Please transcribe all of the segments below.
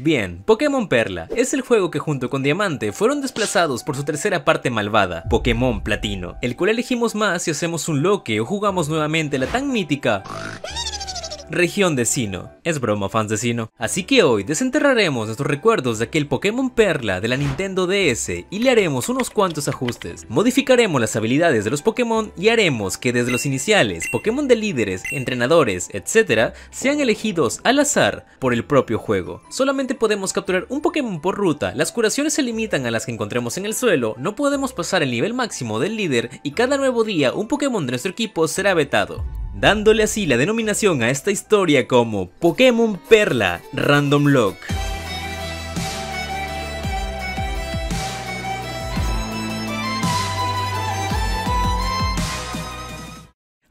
Bien, Pokémon Perla es el juego que junto con Diamante fueron desplazados por su tercera parte malvada, Pokémon Platino, el cual elegimos más si hacemos un loque o jugamos nuevamente la tan mítica región de Sinnoh. Es broma, fans de Sinnoh. Así que hoy desenterraremos nuestros recuerdos de aquel Pokémon Perla de la Nintendo DS y le haremos unos cuantos ajustes. Modificaremos las habilidades de los Pokémon y haremos que desde los iniciales, Pokémon de líderes, entrenadores, etc. sean elegidos al azar por el propio juego. Solamente podemos capturar un Pokémon por ruta, las curaciones se limitan a las que encontremos en el suelo, no podemos pasar el nivel máximo del líder y cada nuevo día un Pokémon de nuestro equipo será vetado, dándole así la denominación a esta historia como Pokémon Perla Random Lock.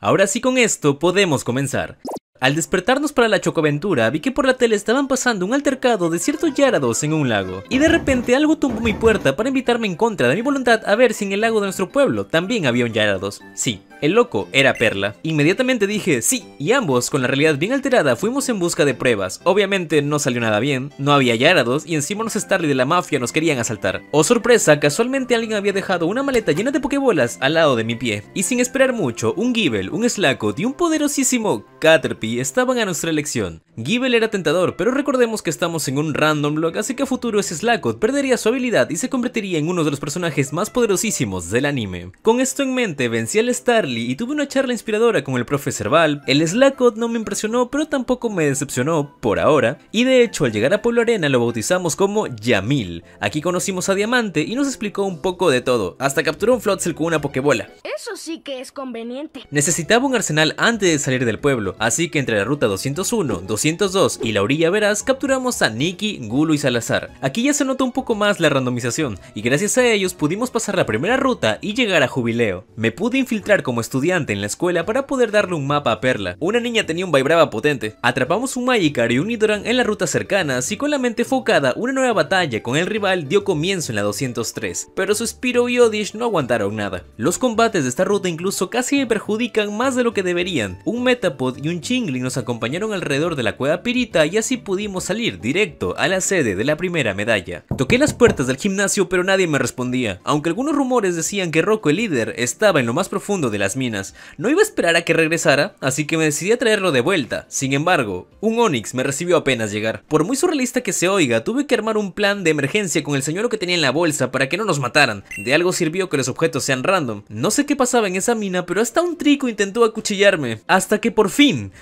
Ahora sí, con esto podemos comenzar. Al despertarnos para la chocoaventura, vi que por la tele estaban pasando un altercado de ciertos Gyarados en un lago. Y de repente algo tumbó mi puerta para invitarme en contra de mi voluntad a ver si en el lago de nuestro pueblo también había un Gyarados. Sí, el loco era Perla. Inmediatamente dije sí, y ambos, con la realidad bien alterada, fuimos en busca de pruebas. Obviamente no salió nada bien, no había Gyarados y encima los Starly de la mafia nos querían asaltar. Oh sorpresa, casualmente alguien había dejado una maleta llena de Pokébolas al lado de mi pie. Y sin esperar mucho, un Gible, un Slakoth y un poderosísimo Caterpie estaban a nuestra elección. Gible era tentador, pero recordemos que estamos en un random block, así que a futuro ese Slakoth perdería su habilidad y se convertiría en uno de los personajes más poderosísimos del anime. Con esto en mente, vencí al Starly y tuve una charla inspiradora con el profe Serval. El Slakoth no me impresionó, pero tampoco me decepcionó por ahora, y de hecho al llegar a Pueblo Arena lo bautizamos como Yamil. Aquí conocimos a Diamante y nos explicó un poco de todo, hasta capturó un Floatzel con una Pokébola. Eso sí que es conveniente. Necesitaba un arsenal antes de salir del pueblo, así que entre la ruta 201, 202 y la orilla Veraz capturamos a Nikki, Gulu y Salazar. Aquí ya se notó un poco más la randomización, y gracias a ellos pudimos pasar la primera ruta y llegar a Jubileo. Me pude infiltrar como estudiante en la escuela para poder darle un mapa a Perla. Una niña tenía un Vibrava potente. Atrapamos un Magikarp y un Nidoran en las rutas cercanas y con la mente enfocada una nueva batalla con el rival dio comienzo en la 203, pero su Spearow y Oddish no aguantaron nada. Los combates de esta ruta incluso casi me perjudican más de lo que deberían. Un Metapod y un Chingling nos acompañaron alrededor de la cueva Pirita y así pudimos salir directo a la sede de la primera medalla. Toqué las puertas del gimnasio pero nadie me respondía, aunque algunos rumores decían que Rocco el líder estaba en lo más profundo de las minas. No iba a esperar a que regresara, así que me decidí a traerlo de vuelta. Sin embargo, un Onix me recibió apenas llegar. Por muy surrealista que se oiga, tuve que armar un plan de emergencia con el señuelo que tenía en la bolsa para que no nos mataran. De algo sirvió que los objetos sean random. No sé qué pasaba en esa mina, pero hasta un trico intentó acuchillarme. Hasta que por fin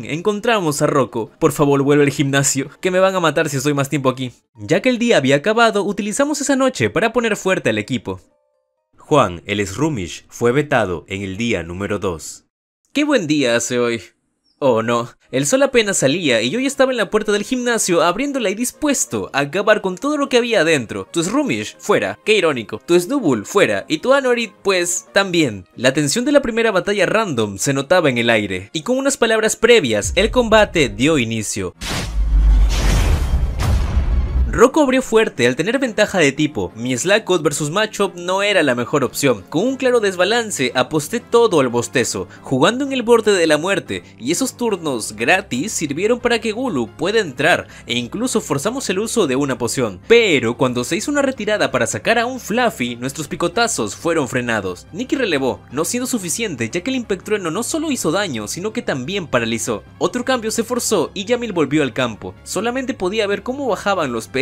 encontramos a Rocco. Por favor, vuelve al gimnasio, que me van a matar si estoy más tiempo aquí. Ya que el día había acabado, utilizamos esa noche para poner fuerte al equipo. Juan, el Shroomish, fue vetado en el día número 2. ¡Qué buen día hace hoy! Oh no, el sol apenas salía y yo ya estaba en la puerta del gimnasio abriéndola y dispuesto a acabar con todo lo que había adentro. Tu Shroomish, fuera, qué irónico. Tu Snubbull, fuera, y tu Anorit, pues, también. La tensión de la primera batalla random se notaba en el aire, y con unas palabras previas, el combate dio inicio. Rocco abrió fuerte al tener ventaja de tipo. Mi Slakoth vs Machop no era la mejor opción. Con un claro desbalance aposté todo al bostezo, jugando en el borde de la muerte, y esos turnos gratis sirvieron para que Gulu pueda entrar, e incluso forzamos el uso de una poción. Pero cuando se hizo una retirada para sacar a un Fluffy, nuestros picotazos fueron frenados. Nikki relevó, no siendo suficiente ya que el Impactrueno no solo hizo daño, sino que también paralizó. Otro cambio se forzó y Yamil volvió al campo. Solamente podía ver cómo bajaban los PS.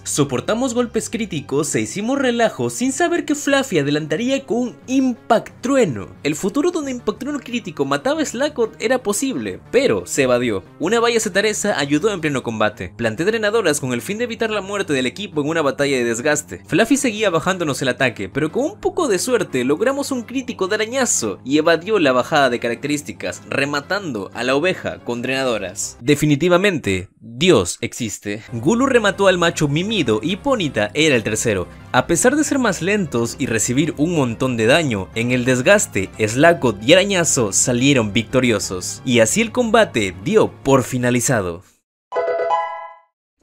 Soportamos golpes críticos e hicimos relajo sin saber que Fluffy adelantaría con un Impactrueno. El futuro donde Impactrueno crítico mataba a Slakoth era posible, pero se evadió. Una valla cetaresa ayudó en pleno combate. Planté drenadoras con el fin de evitar la muerte del equipo en una batalla de desgaste. Fluffy seguía bajándonos el ataque, pero con un poco de suerte logramos un crítico de arañazo y evadió la bajada de características, rematando a la oveja con drenadoras. Definitivamente, Dios existe. Gulu remató al macho Mimido y Ponyta era el tercero. A pesar de ser más lentos y recibir un montón de daño, en el desgaste, Slakoth y Arañazo salieron victoriosos. Y así el combate dio por finalizado.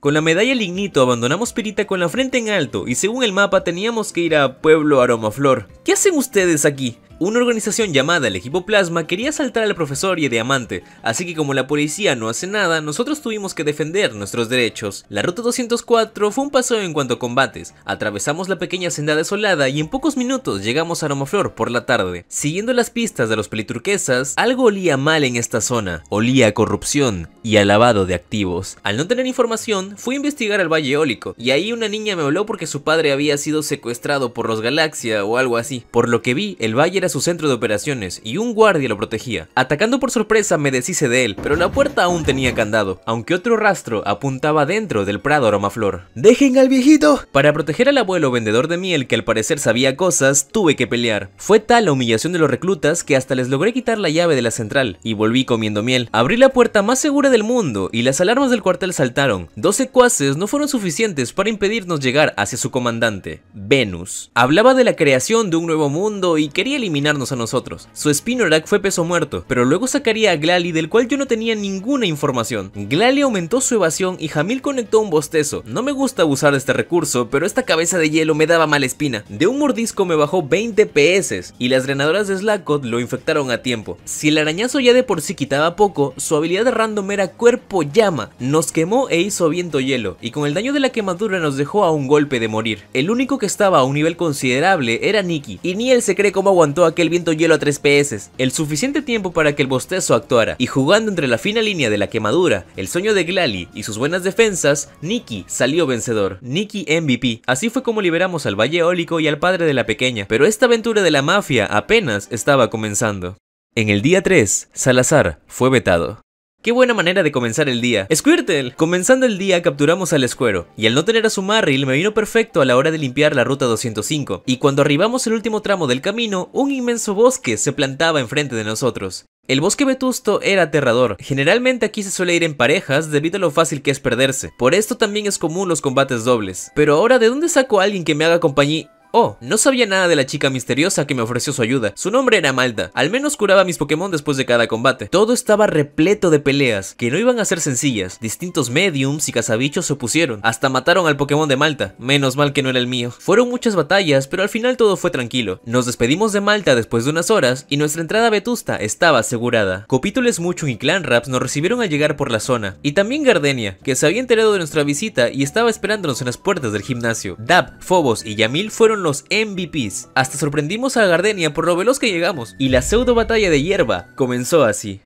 Con la medalla Lignito abandonamos Pirita con la frente en alto y según el mapa teníamos que ir a Pueblo Aromaflor. ¿Qué hacen ustedes aquí? Una organización llamada el Equipo Plasma quería asaltar al profesor y a Diamante, así que como la policía no hace nada, nosotros tuvimos que defender nuestros derechos. La ruta 204 fue un paseo en cuanto a combates, atravesamos la pequeña senda desolada y en pocos minutos llegamos a Aromaflor por la tarde. Siguiendo las pistas de los peliturquesas, algo olía mal en esta zona, olía a corrupción y a lavado de activos. Al no tener información, fui a investigar al Valle Eólico, y ahí una niña me habló porque su padre había sido secuestrado por los Galaxia o algo así. Por lo que vi, el valle era su centro de operaciones y un guardia lo protegía. Atacando por sorpresa me deshice de él, pero la puerta aún tenía candado, aunque otro rastro apuntaba dentro del prado Aromaflor. ¡Dejen al viejito! Para proteger al abuelo vendedor de miel, que al parecer sabía cosas, tuve que pelear. Fue tal la humillación de los reclutas que hasta les logré quitar la llave de la central y volví comiendo miel. Abrí la puerta más segura del mundo y las alarmas del cuartel saltaron. 2 secuaces no fueron suficientes para impedirnos llegar hacia su comandante, Venus. Hablaba de la creación de un nuevo mundo y quería eliminarnos a nosotros. Su Spinorak fue peso muerto, pero luego sacaría a Glalie, del cual yo no tenía ninguna información. Glalie aumentó su evasión y Jamil conectó un bostezo. No me gusta abusar de este recurso, pero esta cabeza de hielo me daba mala espina. De un mordisco me bajó 20 PS y las drenadoras de Slackoth lo infectaron a tiempo. Si el arañazo ya de por sí quitaba poco, su habilidad de random era cuerpo llama. Nos quemó e hizo viento hielo, y con el daño de la quemadura nos dejó a un golpe de morir. El único que estaba a un nivel considerable era Nikki, y ni él se cree cómo aguantó aquel viento hielo a 3 PS, el suficiente tiempo para que el bostezo actuara, y jugando entre la fina línea de la quemadura, el sueño de Glalie y sus buenas defensas, Nikki salió vencedor. Nikki MVP. Así fue como liberamos al Valle Eólico y al padre de la pequeña, pero esta aventura de la mafia apenas estaba comenzando. En el día 3, Salazar fue vetado. Qué buena manera de comenzar el día. ¡Squirtle! Comenzando el día capturamos al escuero, y al no tener a su Marril me vino perfecto a la hora de limpiar la ruta 205, y cuando arribamos el último tramo del camino, un inmenso bosque se plantaba enfrente de nosotros. El bosque vetusto era aterrador. Generalmente aquí se suele ir en parejas debido a lo fácil que es perderse. Por esto también es común los combates dobles. Pero ahora, ¿de dónde saco a alguien que me haga compañía? Oh, no sabía nada de la chica misteriosa que me ofreció su ayuda. Su nombre era Malta. Al menos curaba a mis Pokémon después de cada combate. Todo estaba repleto de peleas, que no iban a ser sencillas. Distintos mediums y cazabichos se opusieron. Hasta mataron al Pokémon de Malta. Menos mal que no era el mío. Fueron muchas batallas, pero al final todo fue tranquilo. Nos despedimos de Malta después de unas horas, y nuestra entrada a Vetusta estaba asegurada. Copítoles Mucho y Clanraps nos recibieron al llegar por la zona. Y también Gardenia, que se había enterado de nuestra visita y estaba esperándonos en las puertas del gimnasio. Dab, Phobos y Yamil fueron los MVPs. Hasta sorprendimos a Gardenia por lo veloz que llegamos, y la pseudo batalla de hierba comenzó así.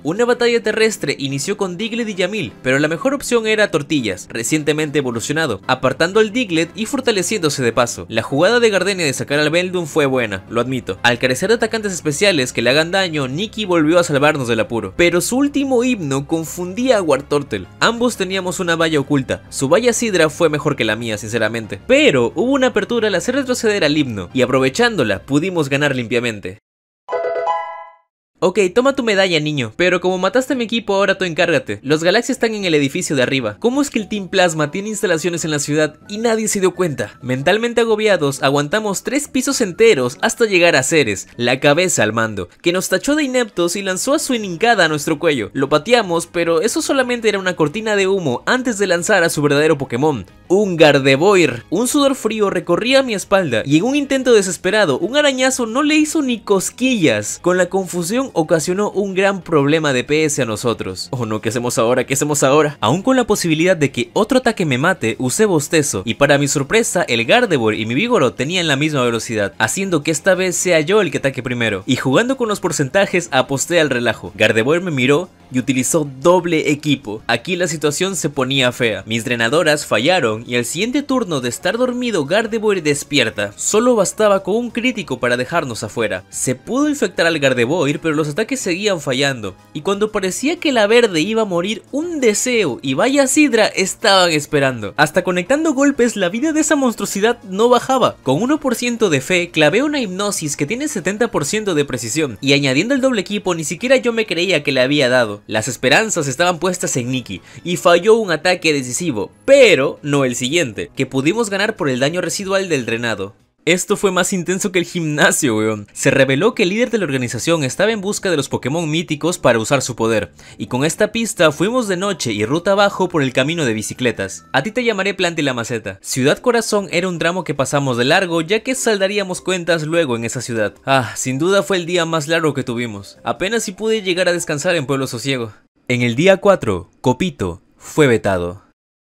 Una batalla terrestre inició con Diglett y Yamil, pero la mejor opción era Tortillas, recientemente evolucionado, apartando al Diglett y fortaleciéndose de paso. La jugada de Gardenia de sacar al Beldum fue buena, lo admito. Al carecer de atacantes especiales que le hagan daño, Nikki volvió a salvarnos del apuro, pero su último himno confundía a Wartortle. Ambos teníamos una valla oculta, su valla Sidra fue mejor que la mía sinceramente, pero hubo una apertura al hacer retroceder al himno, y aprovechándola pudimos ganar limpiamente. Ok, toma tu medalla, niño, pero como mataste a mi equipo, ahora tú encárgate. Los Galaxia están en el edificio de arriba. ¿Cómo es que el Team Plasma tiene instalaciones en la ciudad y nadie se dio cuenta? Mentalmente agobiados, aguantamos 3 pisos enteros hasta llegar a Ceres, la cabeza al mando, que nos tachó de ineptos y lanzó a su enincada a nuestro cuello. Lo pateamos, pero eso solamente era una cortina de humo antes de lanzar a su verdadero Pokémon, un Gardevoir. Un sudor frío recorría mi espalda y en un intento desesperado, un arañazo no le hizo ni cosquillas. Con la confusión ocasionó un gran problema de PS a nosotros. Oh no, ¿qué hacemos ahora? ¿Qué hacemos ahora? Aún con la posibilidad de que otro ataque me mate, usé bostezo, y para mi sorpresa el Gardevoir y mi Vigoroth tenían la misma velocidad, haciendo que esta vez sea yo el que ataque primero. Y jugando con los porcentajes aposté al relajo. Gardevoir me miró y utilizó doble equipo. Aquí la situación se ponía fea. Mis drenadoras fallaron y al siguiente turno de estar dormido Gardevoir despierta. Solo bastaba con un crítico para dejarnos afuera. Se pudo infectar al Gardevoir, pero los ataques seguían fallando. Y cuando parecía que la verde iba a morir, un deseo y vaya Sidra estaban esperando. Hasta conectando golpes la vida de esa monstruosidad no bajaba. Con 1% de fe clavé una hipnosis que tiene 70% de precisión. Y añadiendo el doble equipo ni siquiera yo me creía que le había dado. Las esperanzas estaban puestas en Nikki y falló un ataque decisivo, pero no el siguiente, que pudimos ganar por el daño residual del drenado. Esto fue más intenso que el gimnasio, weón. Se reveló que el líder de la organización estaba en busca de los Pokémon míticos para usar su poder, y con esta pista fuimos de noche y ruta abajo por el camino de bicicletas. A ti te llamaré Planta y la Maceta. Ciudad Corazón era un tramo que pasamos de largo, ya que saldaríamos cuentas luego en esa ciudad. Sin duda fue el día más largo que tuvimos. Apenas si pude llegar a descansar en Pueblo Sosiego. En el día 4, Copito fue vetado.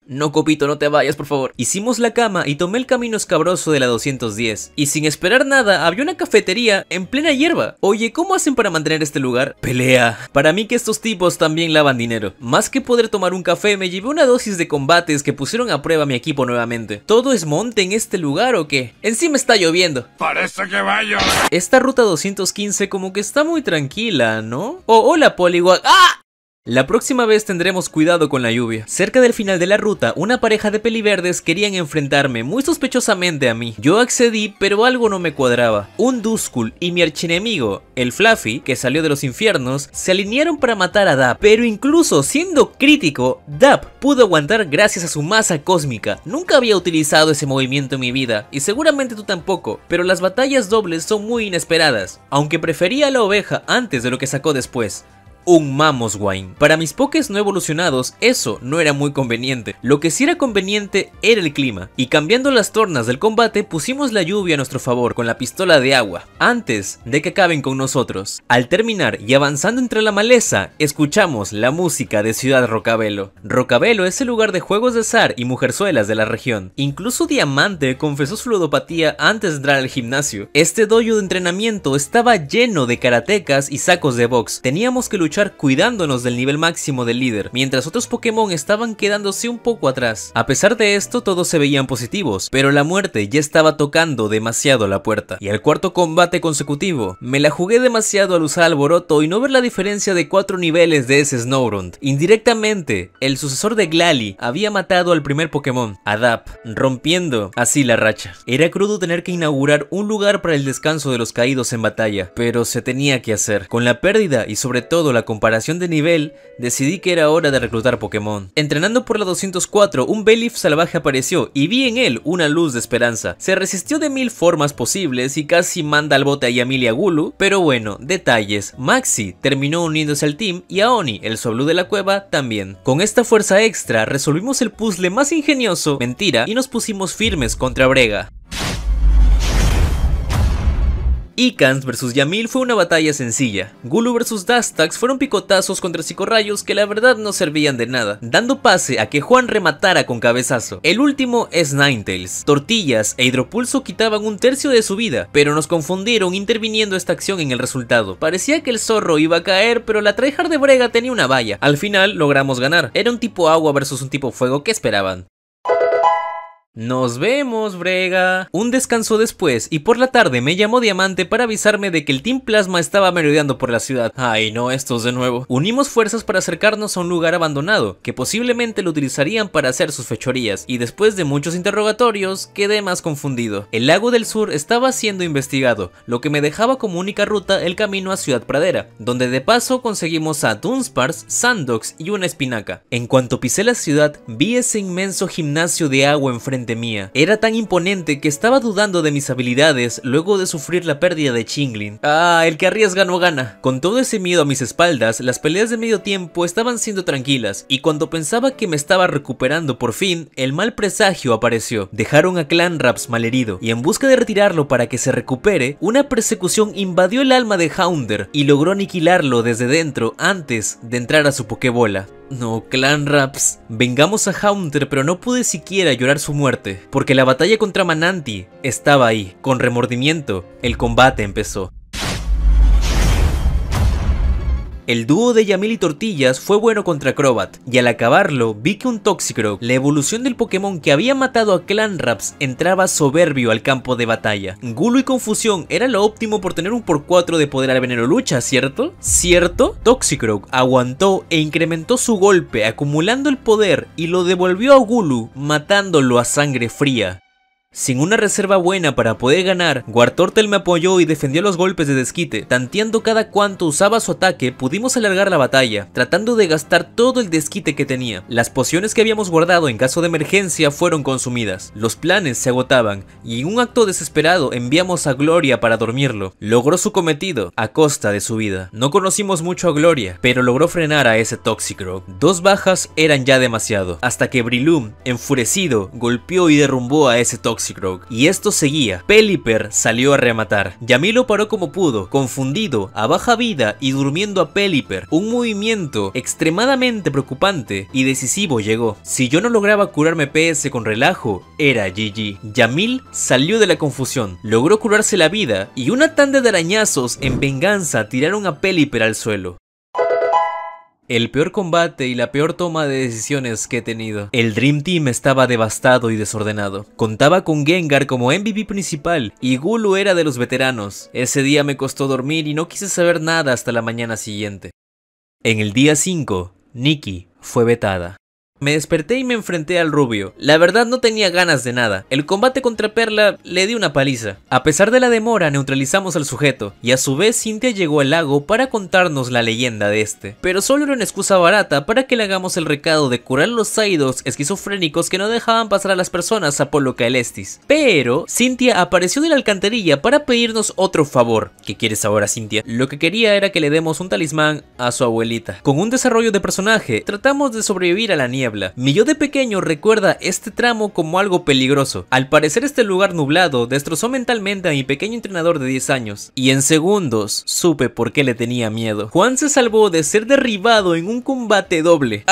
No, Copito, no te vayas, por favor. Hicimos la cama y tomé el camino escabroso de la 210. Y sin esperar nada, había una cafetería en plena hierba. Oye, ¿cómo hacen para mantener este lugar? Pelea. Para mí que estos tipos también lavan dinero. Más que poder tomar un café, me llevé una dosis de combates que pusieron a prueba a mi equipo nuevamente. ¿Todo es monte en este lugar o qué? Encima está lloviendo. Parece que va a llover. Esta ruta 215 como que está muy tranquila, ¿no? Oh, hola, Poliwag. ¡Ah! La próxima vez tendremos cuidado con la lluvia. Cerca del final de la ruta, una pareja de peliverdes querían enfrentarme muy sospechosamente a mí. Yo accedí, pero algo no me cuadraba. Un Duskull y mi archienemigo, el Fluffy, que salió de los infiernos, se alinearon para matar a Dap. Pero incluso siendo crítico, Dap pudo aguantar gracias a su masa cósmica. Nunca había utilizado ese movimiento en mi vida, y seguramente tú tampoco, pero las batallas dobles son muy inesperadas, aunque prefería a la oveja antes de lo que sacó después. Un Mamoswine. Para mis pokés no evolucionados, eso no era muy conveniente. Lo que sí era conveniente era el clima. Y cambiando las tornas del combate, pusimos la lluvia a nuestro favor con la pistola de agua, antes de que acaben con nosotros. Al terminar y avanzando entre la maleza, escuchamos la música de Ciudad Rocabelo. Rocabelo es el lugar de juegos de azar y mujerzuelas de la región. Incluso Diamante confesó su ludopatía antes de entrar al gimnasio. Este dojo de entrenamiento estaba lleno de karatecas y sacos de box. Teníamos que luchar cuidándonos del nivel máximo del líder, mientras otros Pokémon estaban quedándose un poco atrás. A pesar de esto, todos se veían positivos, pero la muerte ya estaba tocando demasiado la puerta. Y al cuarto combate consecutivo, me la jugué demasiado al usar Alboroto y no ver la diferencia de 4 niveles de ese Snorunt. Indirectamente, el sucesor de Glalie había matado al primer Pokémon, a Dap, rompiendo así la racha. Era crudo tener que inaugurar un lugar para el descanso de los caídos en batalla, pero se tenía que hacer. Con la pérdida y sobre todo la comparación de nivel, decidí que era hora de reclutar Pokémon. Entrenando por la 204, un Belif salvaje apareció y vi en él una luz de esperanza. Se resistió de 1000 formas posibles y casi manda al bote a Yamil y a Gulu, pero bueno, detalles. Maxi terminó uniéndose al team y Aoni, el Soblu de la cueva, también. Con esta fuerza extra resolvimos el puzzle más ingenioso, mentira, y nos pusimos firmes contra Brega. Icans vs Yamil fue una batalla sencilla. Gulu vs Dustax fueron picotazos contra psicorrayos que la verdad no servían de nada, dando pase a que Juan rematara con cabezazo. El último es Ninetales. Tortillas e Hidropulso quitaban un tercio de su vida, pero nos confundieron interviniendo esta acción en el resultado. Parecía que el zorro iba a caer, pero la tryhard de Brega tenía una valla. Al final logramos ganar. Era un tipo agua versus un tipo fuego. ¿Qué esperaban? Nos vemos, Brega. Un descanso después y por la tarde me llamó Diamante para avisarme de que el Team Plasma estaba merodeando por la ciudad. Ay no, estos de nuevo. Unimos fuerzas para acercarnos a un lugar abandonado, que posiblemente lo utilizarían para hacer sus fechorías, y después de muchos interrogatorios quedé más confundido. El lago del sur estaba siendo investigado, lo que me dejaba como única ruta el camino a Ciudad Pradera, donde de paso conseguimos a Dunsparce, Sandox y una espinaca. En cuanto pisé la ciudad, vi ese inmenso gimnasio de agua enfrente mía. Era tan imponente que estaba dudando de mis habilidades luego de sufrir la pérdida de Chinglin. El que arriesga no gana. Con todo ese miedo a mis espaldas, las peleas de medio tiempo estaban siendo tranquilas, y cuando pensaba que me estaba recuperando por fin, el mal presagio apareció. Dejaron a Clanraps malherido, y en busca de retirarlo para que se recupere, una persecución invadió el alma de Houndour y logró aniquilarlo desde dentro antes de entrar a su Pokébola. No, Clanraps. Vengamos a Houndour, pero no pude siquiera llorar su muerte, porque la batalla contra Mananti estaba ahí. Con remordimiento, el combate empezó. El dúo de Yamil y Tortillas fue bueno contra Crobat, y al acabarlo vi que un Toxicroak, la evolución del Pokémon que había matado a Clanraps, entraba soberbio al campo de batalla. Gulu y Confusión era lo óptimo por tener un x4 de poder al veneno lucha, ¿cierto? ¿Cierto? Toxicroak aguantó e incrementó su golpe acumulando el poder y lo devolvió a Gulu, matándolo a sangre fría. Sin una reserva buena para poder ganar, Wartortle me apoyó y defendió los golpes de desquite. Tanteando cada cuanto usaba su ataque, pudimos alargar la batalla, tratando de gastar todo el desquite que tenía. Las pociones que habíamos guardado en caso de emergencia fueron consumidas. Los planes se agotaban, y en un acto desesperado enviamos a Gloria para dormirlo. Logró su cometido, a costa de su vida. No conocimos mucho a Gloria, pero logró frenar a ese Toxicroak. 2 bajas eran ya demasiado, hasta que Breloom, enfurecido, golpeó y derrumbó a ese Toxicroak. Y esto seguía. Pelipper salió a rematar. Yamil lo paró como pudo, confundido, a baja vida y durmiendo a Pelipper. Un movimiento extremadamente preocupante y decisivo llegó. Si yo no lograba curarme PS con relajo, era GG. Yamil salió de la confusión, logró curarse la vida y una tanda de arañazos en venganza tiraron a Pelipper al suelo. El peor combate y la peor toma de decisiones que he tenido. El Dream Team estaba devastado y desordenado. Contaba con Gengar como MVP principal y Gulu era de los veteranos. Ese día me costó dormir y no quise saber nada hasta la mañana siguiente. En el día 5, Nikki fue vetada. Me desperté y me enfrenté al rubio. La verdad no tenía ganas de nada. El combate contra Perla le di una paliza. A pesar de la demora neutralizamos al sujeto y a su vez Cynthia llegó al lago para contarnos la leyenda de este. Pero solo era una excusa barata para que le hagamos el recado de curar los Psyducks esquizofrénicos que no dejaban pasar a las personas a Polo Caelestis. Pero Cynthia apareció de la alcantarilla para pedirnos otro favor. ¿Qué quieres ahora, Cynthia? Lo que quería era que le demos un talismán a su abuelita. Con un desarrollo de personaje tratamos de sobrevivir a la niebla. Mi yo de pequeño recuerda este tramo como algo peligroso. Al parecer este lugar nublado destrozó mentalmente a mi pequeño entrenador de 10 años. Y en segundos supe por qué le tenía miedo. Juan se salvó de ser derribado en un combate doble.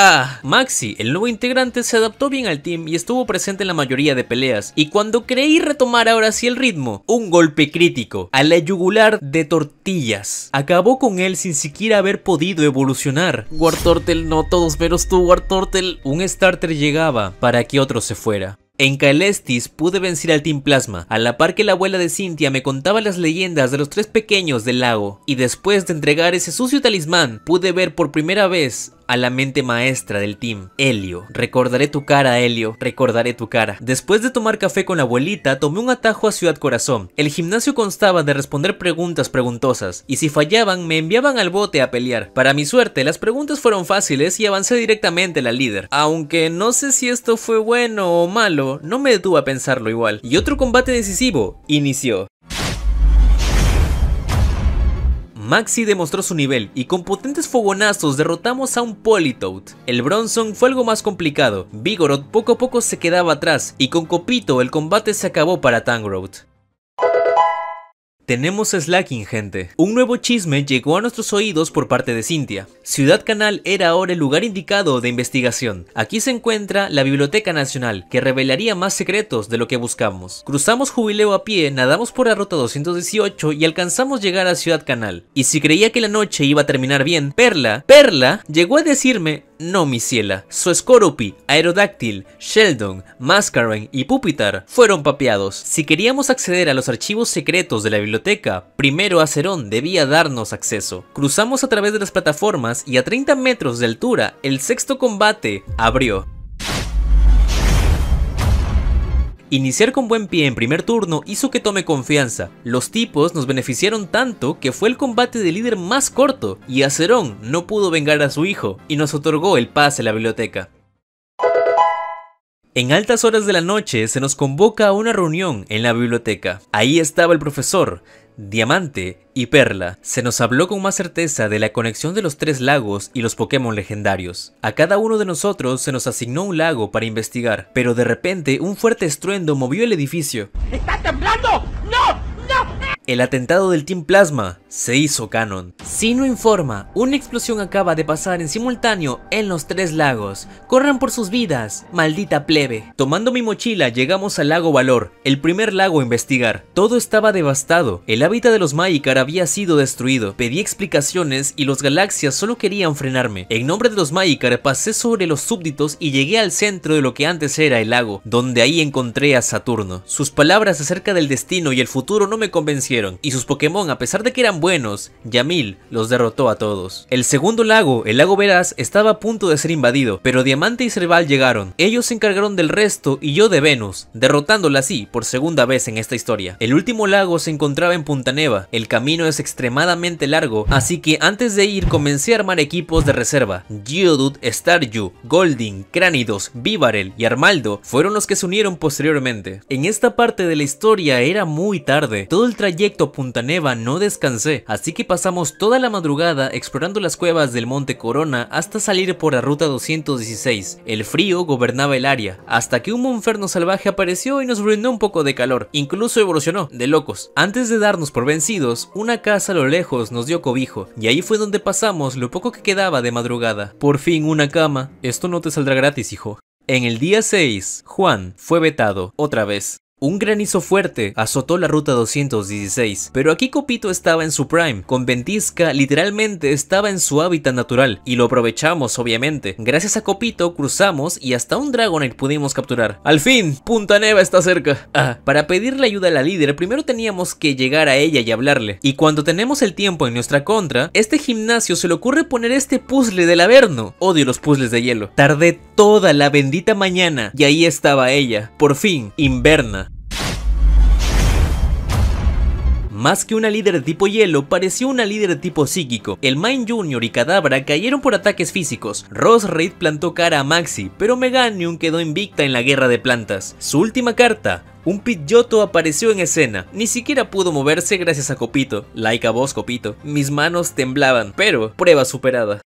Maxi, el nuevo integrante, se adaptó bien al team y estuvo presente en la mayoría de peleas. Y cuando creí retomar ahora sí el ritmo, un golpe crítico a la yugular de tortillas acabó con él sin siquiera haber podido evolucionar. Wartortle, no todos menos tú, Wartortle. Un starter llegaba para que otro se fuera. En Caelestis pude vencer al Team Plasma, a la par que la abuela de Cynthia me contaba las leyendas de los 3 pequeños del lago. Y después de entregar ese sucio talismán, pude ver por primera vez a la mente maestra del team, Helio. Recordaré tu cara, Helio, recordaré tu cara. Después de tomar café con la abuelita, tomé un atajo a Ciudad Corazón. El gimnasio constaba de responder preguntas preguntosas, y si fallaban me enviaban al bote a pelear. Para mi suerte, las preguntas fueron fáciles y avancé directamente a la líder. Aunque no sé si esto fue bueno o malo, no me detuve a pensarlo igual. Y otro combate decisivo inició. Maxi demostró su nivel y con potentes fogonazos derrotamos a un Politoed. El Bronzong fue algo más complicado. Vigoroth poco a poco se quedaba atrás y con Copito el combate se acabó para Tangrowth. Tenemos Slacking, gente. Un nuevo chisme llegó a nuestros oídos por parte de Cynthia. Ciudad Canal era ahora el lugar indicado de investigación. Aquí se encuentra la Biblioteca Nacional, que revelaría más secretos de lo que buscamos. Cruzamos Jubileo a pie, nadamos por la ruta 218 y alcanzamos llegar a Ciudad Canal. Y si creía que la noche iba a terminar bien, Perla llegó a decirme: no, mi ciela, su Scorupi, Aerodactyl, Sheldon, Mascarene y Pupitar fueron papeados. Si queríamos acceder a los archivos secretos de la biblioteca, primero Acerón debía darnos acceso. Cruzamos a través de las plataformas y a 30 metros de altura, el sexto combate abrió. Iniciar con buen pie en primer turno hizo que tome confianza. Los tipos nos beneficiaron tanto que fue el combate de líder más corto y Acerón no pudo vengar a su hijo y nos otorgó el pase a la biblioteca. En altas horas de la noche se nos convoca a una reunión en la biblioteca. Ahí estaba el profesor, Diamante y Perla. Se nos habló con más certeza de la conexión de los 3 lagos y los Pokémon legendarios. A cada uno de nosotros se nos asignó un lago para investigar, pero de repente un fuerte estruendo movió el edificio. ¡Está temblando! ¡No! El atentado del Team Plasma se hizo canon. Sino informa, una explosión acaba de pasar en simultáneo en los 3 lagos. Corran por sus vidas, maldita plebe. Tomando mi mochila llegamos al lago Valor, el primer lago a investigar. Todo estaba devastado, el hábitat de los Magikarp había sido destruido. Pedí explicaciones y los Galaxias solo querían frenarme. En nombre de los Magikarp pasé sobre los súbditos y llegué al centro de lo que antes era el lago, donde ahí encontré a Saturno. Sus palabras acerca del destino y el futuro no me convencieron. pudieron, y sus Pokémon, a pesar de que eran buenos, Yamil los derrotó a todos. El segundo lago, el lago Veraz, estaba a punto de ser invadido, pero Diamante y Serval llegaron. Ellos se encargaron del resto y yo de Venus, derrotándola así por segunda vez en esta historia. El último lago se encontraba en Punta Neva. El camino es extremadamente largo, así que antes de ir comencé a armar equipos de reserva. Geodude, Staryu, Golding, Cranidos, Vivarel y Armaldo fueron los que se unieron posteriormente. En esta parte de la historia era muy tarde. Todo el trayecto a Punta Neva no descansé, así que pasamos toda la madrugada explorando las cuevas del Monte Corona hasta salir por la ruta 216. El frío gobernaba el área, hasta que un monferno salvaje apareció y nos brindó un poco de calor. Incluso evolucionó, de locos. Antes de darnos por vencidos, una casa a lo lejos nos dio cobijo, y ahí fue donde pasamos lo poco que quedaba de madrugada. Por fin una cama. Esto no te saldrá gratis, hijo. En el día 6, Juan fue vetado, otra vez. Un granizo fuerte azotó la ruta 216, pero aquí Copito estaba en su prime. Con Ventisca literalmente estaba en su hábitat natural, y lo aprovechamos obviamente. Gracias a Copito cruzamos y hasta un Dragonite pudimos capturar. ¡Al fin! Punta Neva está cerca. Para pedirle ayuda a la líder primero teníamos que llegar a ella y hablarle. Y cuando tenemos el tiempo en nuestra contra, este gimnasio se le ocurre poner este puzzle del Averno. Odio los puzzles de hielo. Tardé toda la bendita mañana y ahí estaba ella. Por fin, Inverna. Más que una líder de tipo hielo, pareció una líder de tipo psíquico. El Mine Jr. y Kadabra cayeron por ataques físicos. Roserade plantó cara a Maxi, pero Meganium quedó invicta en la guerra de plantas. Su última carta, un Pidgeotto, apareció en escena. Ni siquiera pudo moverse gracias a Copito. Like a vos, Copito. Mis manos temblaban, pero prueba superada.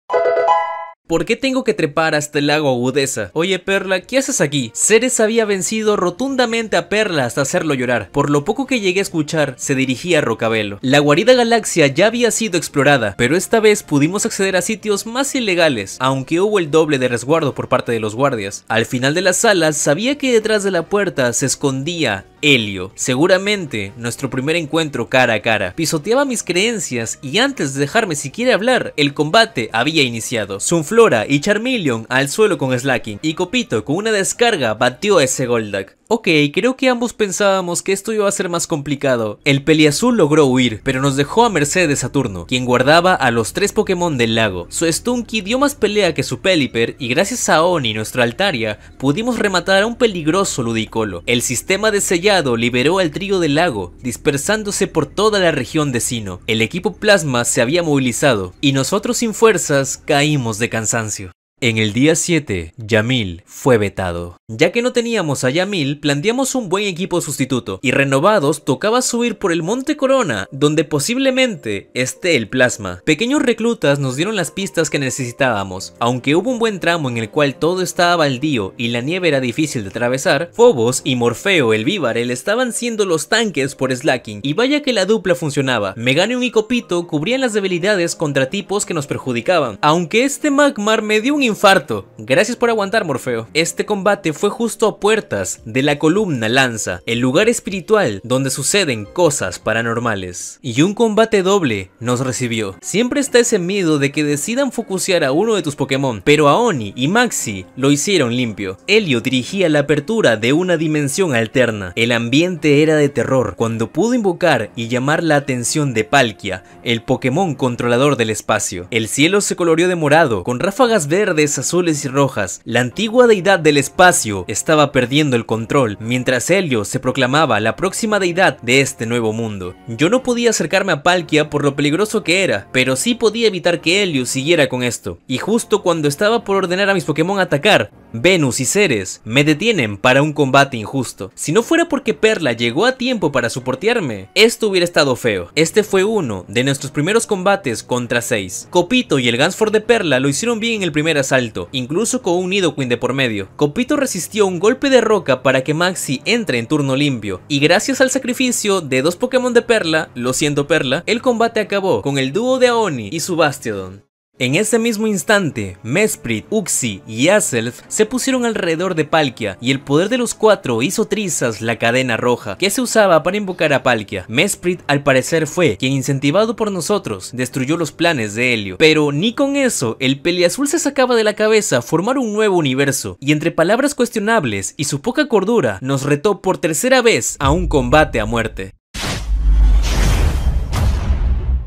¿Por qué tengo que trepar hasta el lago Agudeza? Oye Perla, ¿qué haces aquí? Ceres había vencido rotundamente a Perla hasta hacerlo llorar. Por lo poco que llegué a escuchar, se dirigía a Rocabelo. La guarida Galaxia ya había sido explorada, pero esta vez pudimos acceder a sitios más ilegales, aunque hubo el doble de resguardo por parte de los guardias. Al final de la sala, sabía que detrás de la puerta se escondía Helio. Seguramente nuestro primer encuentro cara a cara. Pisoteaba mis creencias y antes de dejarme siquiera hablar, el combate había iniciado. Sunflora y Charmeleon al suelo con Slaking, y Copito con una descarga batió a ese Golduck. Ok, creo que ambos pensábamos que esto iba a ser más complicado. El Peliazul logró huir, pero nos dejó a merced de Saturno, quien guardaba a los 3 Pokémon del lago. Su Stunky dio más pelea que su Pelipper, y gracias a Oni, nuestra Altaria, pudimos rematar a un peligroso Ludicolo. El sistema de sellado liberó al trío del lago, dispersándose por toda la región de Sinnoh. El equipo Plasma se había movilizado, y nosotros sin fuerzas caímos de cansancio. En el día 7, Yamil fue vetado. Ya que no teníamos a Yamil, planteamos un buen equipo sustituto, y renovados tocaba subir por el Monte Corona, donde posiblemente esté el Plasma. Pequeños reclutas nos dieron las pistas que necesitábamos. Aunque hubo un buen tramo en el cual todo estaba baldío y la nieve era difícil de atravesar, Phobos y Morfeo el Vivarel estaban siendo los tanques por Slaking, y vaya que la dupla funcionaba. Meganium y Copito cubrían las debilidades contra tipos que nos perjudicaban, aunque este Magmar me dio un infarto. Gracias por aguantar, Morfeo. Este combate fue justo a puertas de la columna Lanza, el lugar espiritual donde suceden cosas paranormales. Y un combate doble nos recibió. Siempre está ese miedo de que decidan focusear a uno de tus Pokémon, pero a Oni y Maxi lo hicieron limpio. Helio dirigía la apertura de una dimensión alterna. El ambiente era de terror cuando pudo invocar y llamar la atención de Palkia, el Pokémon controlador del espacio. El cielo se coloreó de morado, con ráfagas verdes, azules y rojas. La antigua deidad del espacio estaba perdiendo el control, mientras Helio se proclamaba la próxima deidad de este nuevo mundo. Yo no podía acercarme a Palkia por lo peligroso que era, pero sí podía evitar que Helio siguiera con esto. Y justo cuando estaba por ordenar a mis Pokémon atacar, Venus y Ceres me detienen para un combate injusto. Si no fuera porque Perla llegó a tiempo para soportearme, esto hubiera estado feo. Este fue uno de nuestros primeros combates contra 6. Copito y el Gansford de Perla lo hicieron bien en el primer asalto, incluso con un Nidoqueen de por medio. Copito resistió un golpe de roca para que Maxi entre en turno limpio, y gracias al sacrificio de 2 Pokémon de Perla, lo siento Perla, el combate acabó con el dúo de Aoni y su Bastiodon. En ese mismo instante, Mesprit, Uxie y Azelf se pusieron alrededor de Palkia, y el poder de los 4 hizo trizas la cadena roja que se usaba para invocar a Palkia. Mesprit al parecer fue quien, incentivado por nosotros, destruyó los planes de Helio. Pero ni con eso, el Peliazul se sacaba de la cabeza formar un nuevo universo, y entre palabras cuestionables y su poca cordura, nos retó por tercera vez a un combate a muerte.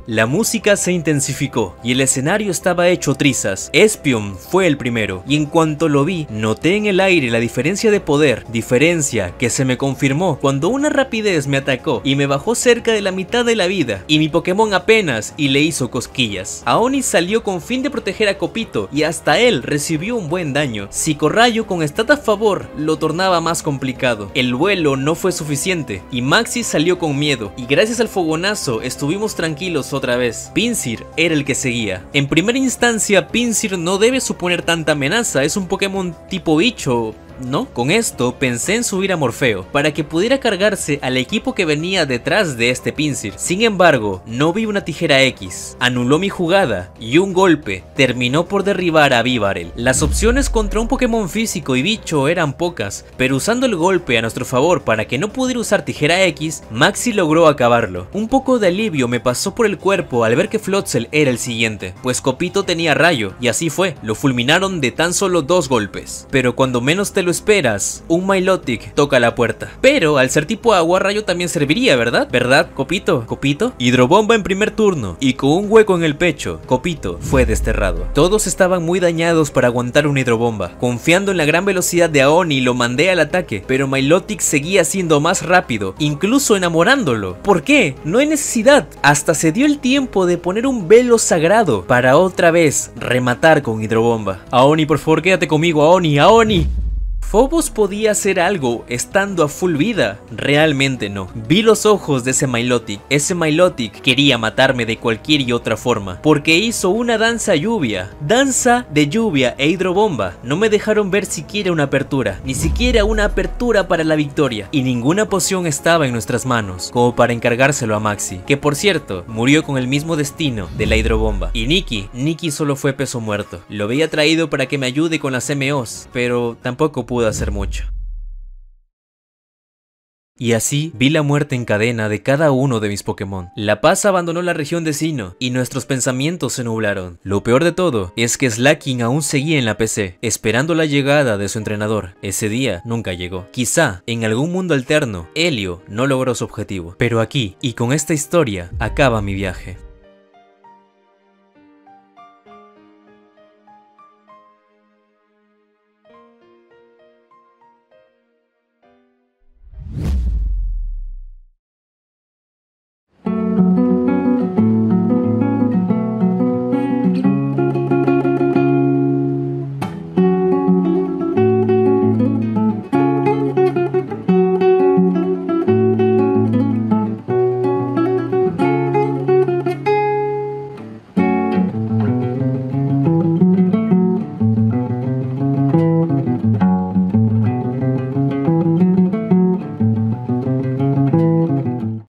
La música se intensificó y el escenario estaba hecho trizas. Espeon fue el primero y en cuanto lo vi, noté en el aire la diferencia de poder, diferencia que se me confirmó cuando una rapidez me atacó y me bajó cerca de la mitad de la vida y mi Pokémon apenas y le hizo cosquillas. Aoni salió con fin de proteger a Copito y hasta él recibió un buen daño. Psicorrayo con stat a favor lo tornaba más complicado. El vuelo no fue suficiente y Maxi salió con miedo y gracias al fogonazo estuvimos tranquilos otra vez. Pinsir era el que seguía. En primera instancia Pinsir no debe suponer tanta amenaza, es un Pokémon tipo bicho, ¿no? Con esto pensé en subir a Morfeo para que pudiera cargarse al equipo que venía detrás de este Pinsir. Sin embargo, no vi una tijera X, anuló mi jugada y un golpe terminó por derribar a Bibarel. Las opciones contra un Pokémon físico y bicho eran pocas, pero usando el golpe a nuestro favor para que no pudiera usar tijera X, Maxi logró acabarlo. Un poco de alivio me pasó por el cuerpo al ver que Floatzel era el siguiente, pues Copito tenía rayo y así fue, lo fulminaron de tan solo 2 golpes. Pero cuando menos te lo esperas, un Milotic toca la puerta. Pero al ser tipo agua, rayo también serviría, ¿verdad? ¿Verdad, Copito? ¿Copito? Hidrobomba en primer turno y con un hueco en el pecho, Copito fue desterrado. Todos estaban muy dañados para aguantar una hidrobomba. Confiando en la gran velocidad de Aoni, lo mandé al ataque, pero Milotic seguía siendo más rápido, incluso enamorándolo. ¿Por qué? No hay necesidad. Hasta se dio el tiempo de poner un velo sagrado para otra vez rematar con hidrobomba. Aoni, por favor, quédate conmigo, Aoni, Aoni. ¿Phobos podía hacer algo estando a full vida? Realmente no. Vi los ojos de ese Milotic. Ese Milotic quería matarme de cualquier y otra forma, porque hizo una danza lluvia. Danza de lluvia e hidrobomba. No me dejaron ver siquiera una apertura, ni siquiera una apertura para la victoria. Y ninguna poción estaba en nuestras manos, como para encargárselo a Maxi, que por cierto, murió con el mismo destino de la hidrobomba. Y Nikki solo fue peso muerto. Lo había traído para que me ayude con las MOs, pero tampoco pudo hacer mucho. Y así vi la muerte en cadena de cada uno de mis Pokémon. La Paz abandonó la región de Sinnoh y nuestros pensamientos se nublaron. Lo peor de todo es que Slaking aún seguía en la PC, esperando la llegada de su entrenador. Ese día nunca llegó. Quizá en algún mundo alterno, Helio no logró su objetivo. Pero aquí y con esta historia acaba mi viaje.